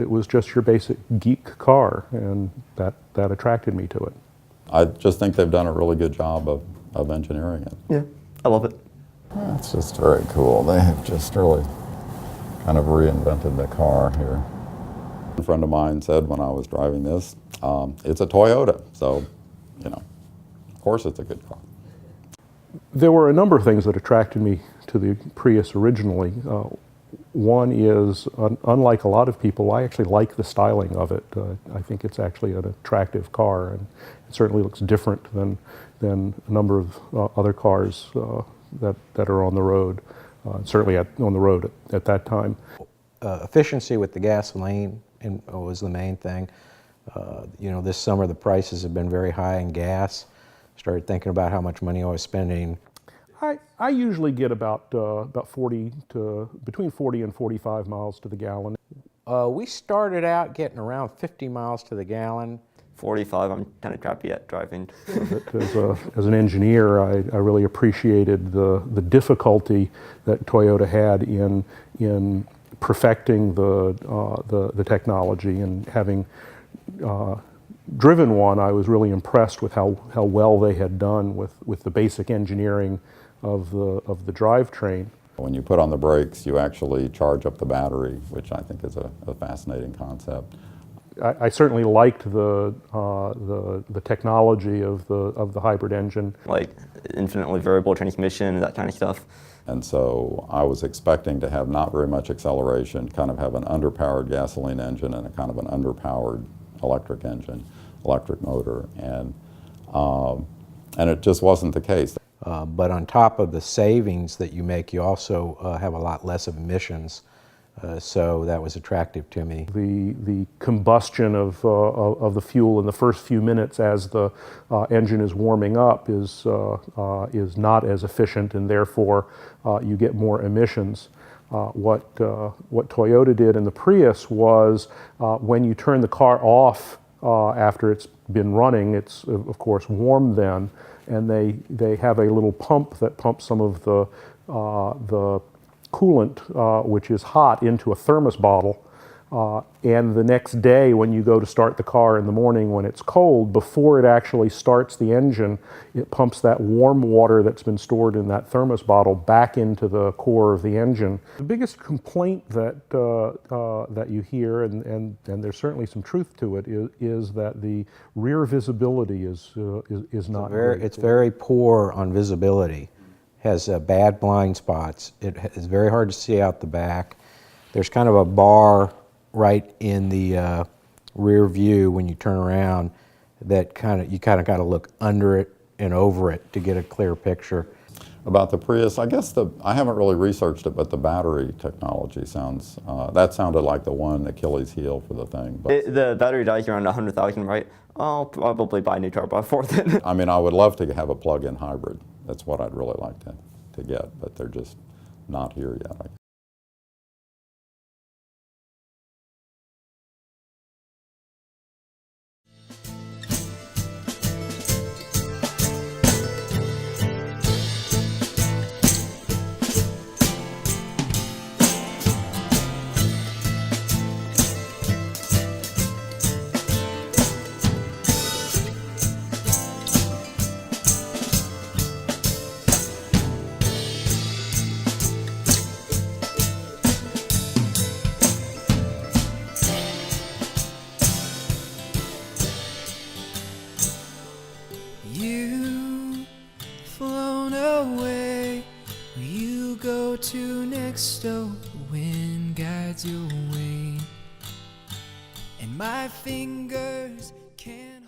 was just your basic geek car, and that attracted me to it. I just think they've done a really good job of engineering it. Yeah, I love it. Yeah, it's just very cool. They have just really kind of reinvented the car here. A friend of mine said when I was driving this, it's a Toyota, so, you know, of course it's a good car. There were a number of things that attracted me to the Prius originally. One is, unlike a lot of people, I actually like the styling of it. I think it's actually an attractive car, and it certainly looks different than a number of other cars that are on the road, certainly on the road at that time. Efficiency with the gasoline was the main thing. You know, this summer the prices have been very high in gas. Started thinking about how much money I was spending. I usually get about between 40 and 45 miles to the gallon. We started out getting around 50 miles to the gallon. 45, I'm kind of crappy at driving. As an engineer, I really appreciated the difficulty that Toyota had in perfecting the technology, and having driven one, I was really impressed with how well they had done with the basic engineering of the drivetrain. When you put on the brakes, you actually charge up the battery, which I think is a fascinating concept. I certainly liked the technology of the hybrid engine. Like infinitely variable transmission and that kind of stuff. And so I was expecting to have not very much acceleration, kind of have an underpowered gasoline engine and a kind of an underpowered electric engine, electric motor, and it just wasn't the case. But on top of the savings that you make, you also have a lot less of emissions. So that was attractive to me. The combustion of the fuel in the first few minutes as the engine is warming up is not as efficient, and therefore you get more emissions. What Toyota did in the Prius was, when you turn the car off after it's been running, it's of course warm then, and they have a little pump that pumps some of the coolant, which is hot, into a thermos bottle, and the next day when you go to start the car in the morning when it's cold, before it actually starts the engine, it pumps that warm water that's been stored in that thermos bottle back into the core of the engine. The biggest complaint that you hear, and there's certainly some truth to it, is that the rear visibility is not great. It's very poor on visibility. Has bad blind spots. It is very hard to see out the back. There's kind of a bar right in the rear view when you turn around that you kind of got to look under it and over it to get a clear picture. About the Prius, I guess I haven't really researched it, but the battery technology sounds, that sounded like the one Achilles heel for the thing. But The battery dies around 100,000, right? I'll probably buy a new turbo for it. I mean, I would love to have a plug-in hybrid. That's what I'd really like to get, but they're just not here yet. You've flown away, where you go to next, oh, the wind guides your way, and my fingers can't